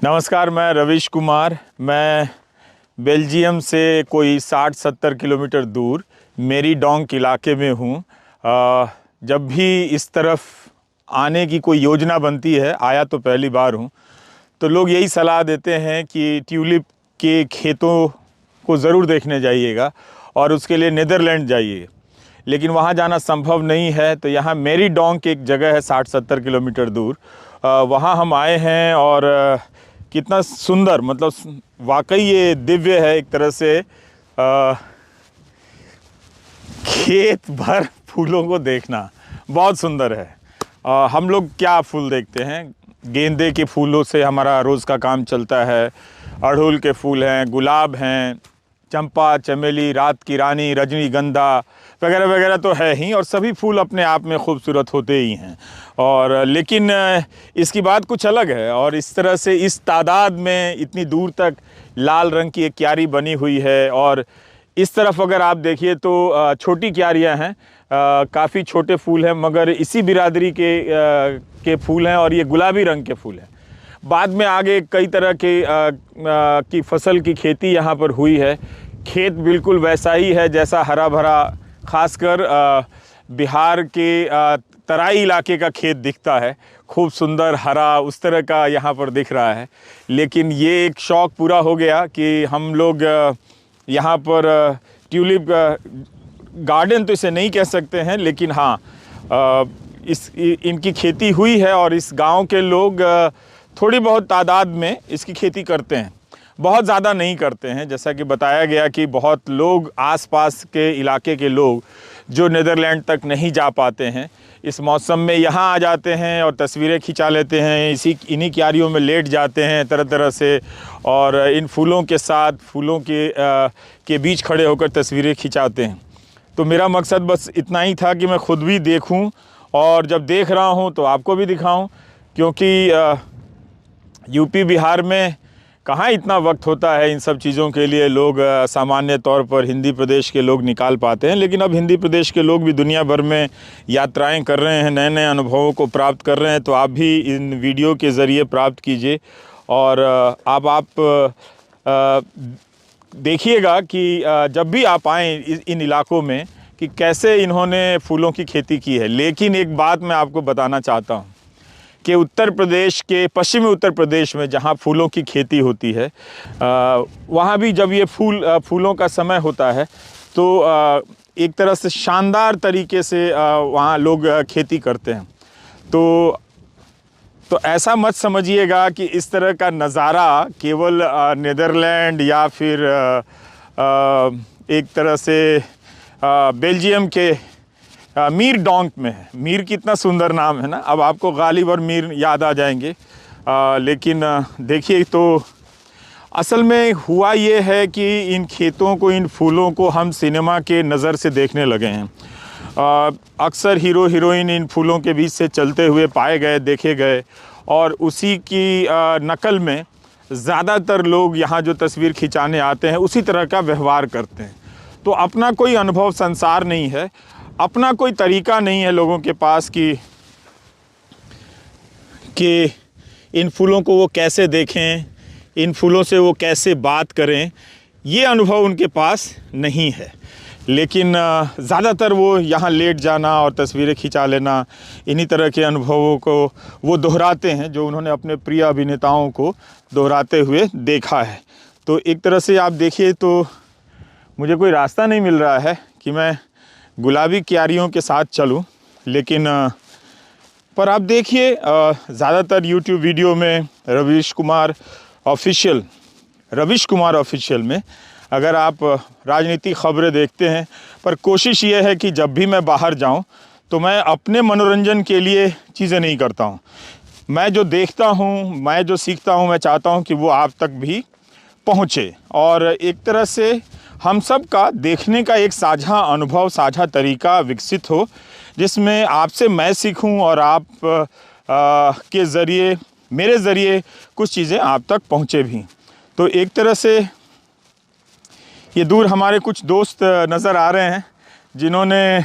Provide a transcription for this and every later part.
नमस्कार, मैं रविश कुमार। मैं बेल्जियम से कोई 60-70 किलोमीटर दूर मेरीडोंक इलाके में हूँ। जब भी इस तरफ आने की कोई योजना बनती है, आया तो पहली बार हूँ, तो लोग यही सलाह देते हैं कि ट्यूलिप के खेतों को ज़रूर देखने जाइएगा और उसके लिए नीदरलैंड जाइए। लेकिन वहाँ जाना संभव नहीं है, तो यहाँ मेरीडोंक एक जगह है 60-70 किलोमीटर दूर। वहाँ हम आए हैं और कितना सुंदर, मतलब वाकई ये दिव्य है एक तरह से। खेत भर फूलों को देखना बहुत सुंदर है। हम लोग क्या फूल देखते हैं, गेंदे के फूलों से हमारा रोज़ का काम चलता है। अड़हुल के फूल हैं, गुलाब हैं, चंपा, चमेली, रात की रानी, रजनीगंधा वगैरह वगैरह तो है ही, और सभी फूल अपने आप में खूबसूरत होते ही हैं। और लेकिन इसकी बात कुछ अलग है, और इस तरह से इस तादाद में इतनी दूर तक लाल रंग की एक क्यारी बनी हुई है। और इस तरफ अगर आप देखिए तो छोटी क्यारियां हैं, काफ़ी छोटे फूल हैं, मगर इसी बिरादरी के फूल हैं और ये गुलाबी रंग के फूल हैं। बाद में आगे कई तरह की फसल की खेती यहाँ पर हुई है। खेत बिल्कुल वैसा ही है जैसा हरा भरा, खासकर बिहार के तराई इलाके का खेत दिखता है। खूब सुंदर हरा उस तरह का यहाँ पर दिख रहा है। लेकिन ये एक शौक़ पूरा हो गया कि हम लोग यहाँ पर ट्यूलिप गार्डन तो इसे नहीं कह सकते हैं, लेकिन हाँ, इनकी खेती हुई है और इस गांव के लोग थोड़ी बहुत तादाद में इसकी खेती करते हैं। बहुत ज़्यादा नहीं करते हैं, जैसा कि बताया गया कि बहुत लोग आसपास के इलाके के लोग जो नीदरलैंड तक नहीं जा पाते हैं, इस मौसम में यहाँ आ जाते हैं और तस्वीरें खिंचा लेते हैं। इन्हीं क्यारियों में लेट जाते हैं तरह तरह से, और इन फूलों के साथ, फूलों के बीच खड़े होकर तस्वीरें खिंचाते हैं। तो मेरा मकसद बस इतना ही था कि मैं खुद भी देखूं, और जब देख रहा हूं तो आपको भी दिखाऊं, क्योंकि यूपी बिहार में कहाँ इतना वक्त होता है इन सब चीज़ों के लिए। लोग सामान्य तौर पर हिंदी प्रदेश के लोग निकाल पाते हैं, लेकिन अब हिंदी प्रदेश के लोग भी दुनिया भर में यात्राएं कर रहे हैं, नए नए अनुभवों को प्राप्त कर रहे हैं। तो आप भी इन वीडियो के ज़रिए प्राप्त कीजिए, और आप देखिएगा कि जब भी आप आएँ इन इलाकों में कि कैसे इन्होंने फूलों की खेती की है। लेकिन एक बात मैं आपको बताना चाहता हूँ कि उत्तर प्रदेश के, पश्चिमी उत्तर प्रदेश में जहाँ फूलों की खेती होती है, वहाँ भी जब ये फूलों का समय होता है तो एक तरह से शानदार तरीके से वहाँ लोग खेती करते हैं। तो ऐसा मत समझिएगा कि इस तरह का नज़ारा केवल नीदरलैंड या फिर एक तरह से बेल्जियम के मीरडोंक में है। मीर कितना सुंदर नाम है ना। अब आपको गालिब और मीर याद आ जाएंगे, लेकिन देखिए, तो असल में हुआ ये है कि इन खेतों को, इन फूलों को हम सिनेमा के नज़र से देखने लगे हैं। अक्सर हीरो हीरोइन इन फूलों के बीच से चलते हुए पाए गए, देखे गए, और उसी की नकल में ज़्यादातर लोग यहाँ जो तस्वीर खिंचाने आते हैं उसी तरह का व्यवहार करते हैं। तो अपना कोई अनुभव संसार नहीं है, अपना कोई तरीका नहीं है लोगों के पास कि इन फूलों को वो कैसे देखें, इन फूलों से वो कैसे बात करें। ये अनुभव उनके पास नहीं है। लेकिन ज़्यादातर वो यहाँ लेट जाना और तस्वीरें खिंचा लेना, इन्हीं तरह के अनुभवों को वो दोहराते हैं, जो उन्होंने अपने प्रिय अभिनेताओं को दोहराते हुए देखा है। तो एक तरह से आप देखिए तो मुझे कोई रास्ता नहीं मिल रहा है कि मैं गुलाबी क्यारियों के साथ चलूं, लेकिन पर आप देखिए, ज़्यादातर YouTube वीडियो में रविश कुमार ऑफिशियल में अगर आप राजनीतिक खबरें देखते हैं, पर कोशिश ये है कि जब भी मैं बाहर जाऊं तो मैं अपने मनोरंजन के लिए चीज़ें नहीं करता हूं। मैं जो देखता हूं, मैं जो सीखता हूं, मैं चाहता हूं कि वो आप तक भी पहुंचे, और एक तरह से हम सब का देखने का एक साझा अनुभव, साझा तरीका विकसित हो, जिसमें आपसे मैं सीखूं और आप के ज़रिए, मेरे ज़रिए कुछ चीज़ें आप तक पहुंचे भी। तो एक तरह से ये दूर हमारे कुछ दोस्त नज़र आ रहे हैं जिन्होंने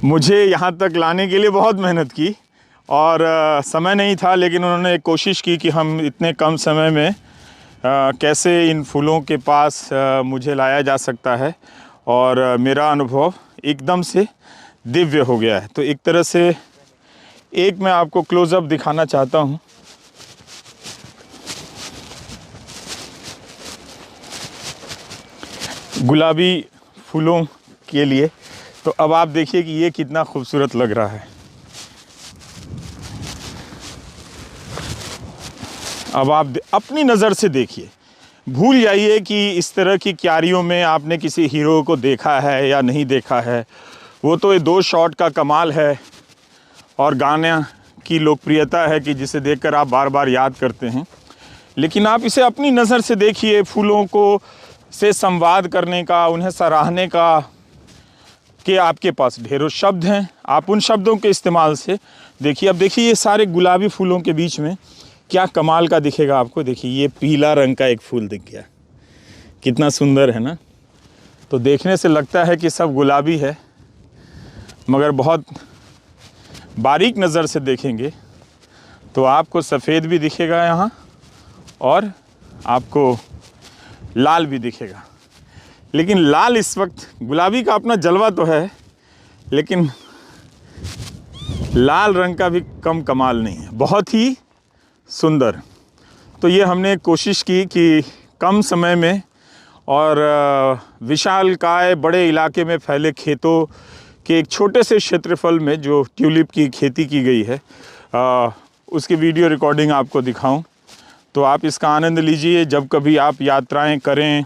मुझे यहाँ तक लाने के लिए बहुत मेहनत की, और समय नहीं था, लेकिन उन्होंने एक कोशिश की कि हम इतने कम समय में कैसे इन फूलों के पास मुझे लाया जा सकता है, और मेरा अनुभव एकदम से दिव्य हो गया है। तो एक तरह से एक मैं आपको क्लोज़अप दिखाना चाहता हूँ। गुलाबी फूलों के लिए। तो अब आप देखिए कि ये कितना खूबसूरत लग रहा है। अब आप अपनी नज़र से देखिए, भूल जाइए कि इस तरह की क्यारियों में आपने किसी हीरो को देखा है या नहीं देखा है। वो तो ये 2 शॉट का कमाल है और गाने की लोकप्रियता है कि जिसे देखकर आप बार बार याद करते हैं। लेकिन आप इसे अपनी नज़र से देखिए, फूलों को से संवाद करने का, उन्हें सराहने का, कि आपके पास ढेरों शब्द हैं, आप उन शब्दों के इस्तेमाल से देखिए। अब देखिए ये सारे गुलाबी फूलों के बीच में क्या कमाल का दिखेगा आपको। देखिए ये पीला रंग का एक फूल दिख गया, कितना सुंदर है ना। तो देखने से लगता है कि सब गुलाबी है, मगर बहुत बारीक नज़र से देखेंगे तो आपको सफ़ेद भी दिखेगा यहाँ, और आपको लाल भी दिखेगा। लेकिन लाल इस वक्त, गुलाबी का अपना जलवा तो है, लेकिन लाल रंग का भी कम कमाल नहीं है, बहुत ही सुंदर। तो ये हमने कोशिश की कि कम समय में और विशालकाय बड़े इलाके में फैले खेतों के एक छोटे से क्षेत्रफल में जो ट्यूलिप की खेती की गई है, उसकी वीडियो रिकॉर्डिंग आपको दिखाऊं। तो आप इसका आनंद लीजिए। जब कभी आप यात्राएं करें,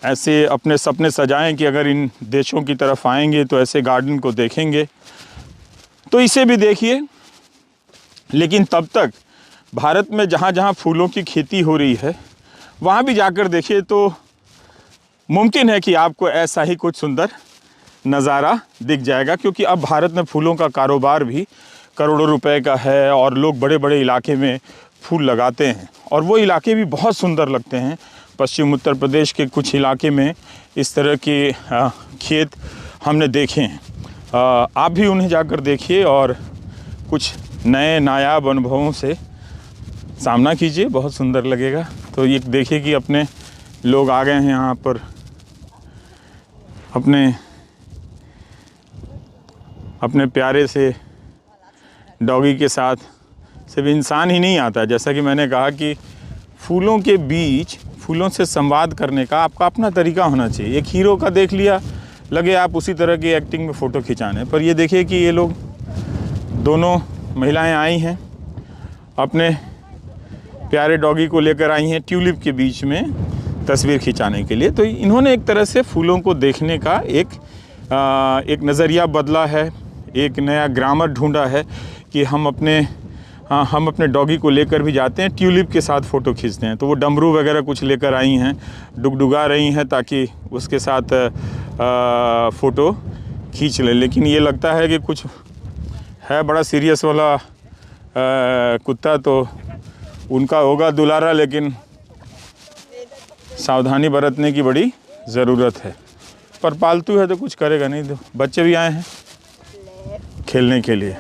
ऐसे अपने सपने सजाएं कि अगर इन देशों की तरफ आएंगे तो ऐसे गार्डन को देखेंगे, तो इसे भी देखिए। लेकिन तब तक भारत में जहाँ जहाँ फूलों की खेती हो रही है वहाँ भी जाकर देखिए, तो मुमकिन है कि आपको ऐसा ही कुछ सुंदर नज़ारा दिख जाएगा। क्योंकि अब भारत में फूलों का कारोबार भी करोड़ों रुपए का है और लोग बड़े बड़े इलाके में फूल लगाते हैं, और वो इलाके भी बहुत सुंदर लगते हैं। पश्चिम उत्तर प्रदेश के कुछ इलाके में इस तरह के खेत हमने देखे हैं। आप भी उन्हें जाकर देखिए और कुछ नए नायाब अनुभवों से सामना कीजिए, बहुत सुंदर लगेगा। तो ये देखिए कि अपने लोग आ गए हैं यहाँ पर, अपने प्यारे से डॉगी के साथ। सिर्फ इंसान ही नहीं आता, जैसा कि मैंने कहा कि फूलों के बीच, फूलों से संवाद करने का आपका अपना तरीका होना चाहिए। एक हीरो का देख लिया, लगे आप उसी तरह की एक्टिंग में फ़ोटो खिंचाने, पर ये देखिए कि ये लोग दोनों महिलाएं आई हैं, अपने प्यारे डॉगी को लेकर आई हैं ट्यूलिप के बीच में तस्वीर खिंचाने के लिए। तो इन्होंने एक तरह से फूलों को देखने का एक नज़रिया बदला है, एक नया ग्रामर ढूंढा है कि हम अपने डॉगी को लेकर भी जाते हैं, ट्यूलिप के साथ फ़ोटो खींचते हैं। तो वो डमरू वगैरह कुछ लेकर आई हैं, डुगडुगा रही हैं ताकि उसके साथ फ़ोटो खींच लें। लेकिन ये लगता है कि कुछ है बड़ा सीरियस वाला कुत्ता, तो उनका होगा दुलारा, लेकिन सावधानी बरतने की बड़ी ज़रूरत है। पर पालतू है तो कुछ करेगा नहीं। तो बच्चे भी आए हैं खेलने के लिए,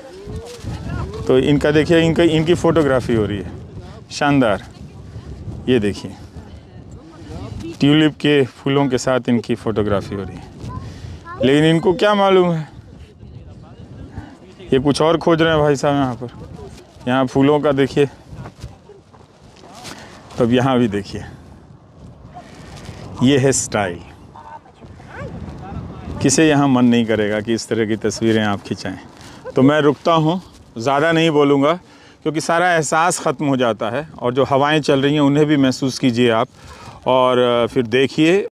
तो इनका देखिए, इनकी फ़ोटोग्राफी हो रही है, शानदार। ये देखिए ट्यूलिप के फूलों के साथ इनकी फ़ोटोग्राफी हो रही है। लेकिन इनको क्या मालूम है, ये कुछ और खोज रहे हैं भाई साहब यहाँ पर। यहाँ फूलों का देखिए, तब यहाँ भी देखिए, ये है स्टाइल। किसे यहाँ मन नहीं करेगा कि इस तरह की तस्वीरें आप खिंचाएं। तो मैं रुकता हूँ, ज़्यादा नहीं बोलूँगा क्योंकि सारा एहसास ख़त्म हो जाता है, और जो हवाएं चल रही हैं उन्हें भी महसूस कीजिए आप, और फिर देखिए।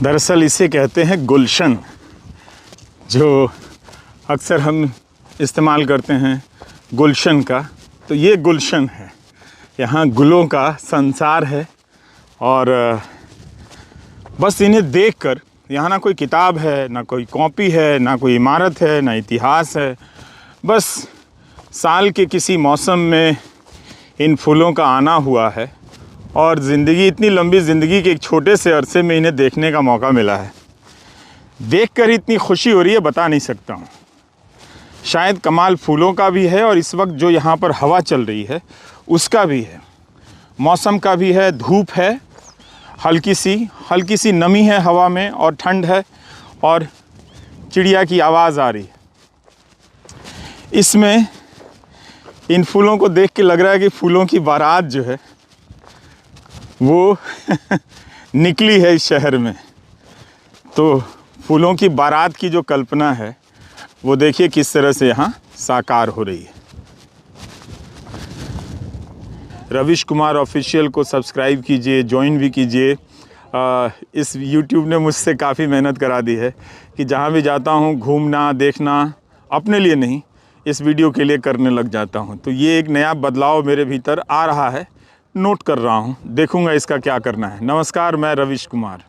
दरअसल इसे कहते हैं गुलशन, जो अक्सर हम इस्तेमाल करते हैं गुलशन का। तो ये गुलशन है, यहाँ गुलों का संसार है, और बस इन्हें देखकर, यहाँ ना कोई किताब है, ना कोई कॉपी है, ना कोई इमारत है, ना इतिहास है, बस साल के किसी मौसम में इन फूलों का आना हुआ है और ज़िंदगी, इतनी लंबी ज़िंदगी के एक छोटे से अरसे में इन्हें देखने का मौका मिला है। देखकर इतनी खुशी हो रही है, बता नहीं सकता हूँ। शायद कमाल फूलों का भी है और इस वक्त जो यहाँ पर हवा चल रही है उसका भी है, मौसम का भी है। धूप है, हल्की सी नमी है हवा में और ठंड है और चिड़िया की आवाज़ आ रही है। इसमें इन फूलों को देख के लग रहा है कि फूलों की बारात जो है वो निकली है इस शहर में। तो फूलों की बारात की जो कल्पना है वो देखिए किस तरह से यहाँ साकार हो रही है। रविश कुमार ऑफिशियल को सब्सक्राइब कीजिए, ज्वाइन भी कीजिए। इस YouTube ने मुझसे काफ़ी मेहनत करा दी है कि जहाँ भी जाता हूँ घूमना देखना अपने लिए नहीं, इस वीडियो के लिए करने लग जाता हूँ। तो ये एक नया बदलाव मेरे भीतर आ रहा है, नोट कर रहा हूँ, देखूँगा इसका क्या करना है। नमस्कार, मैं रविश कुमार।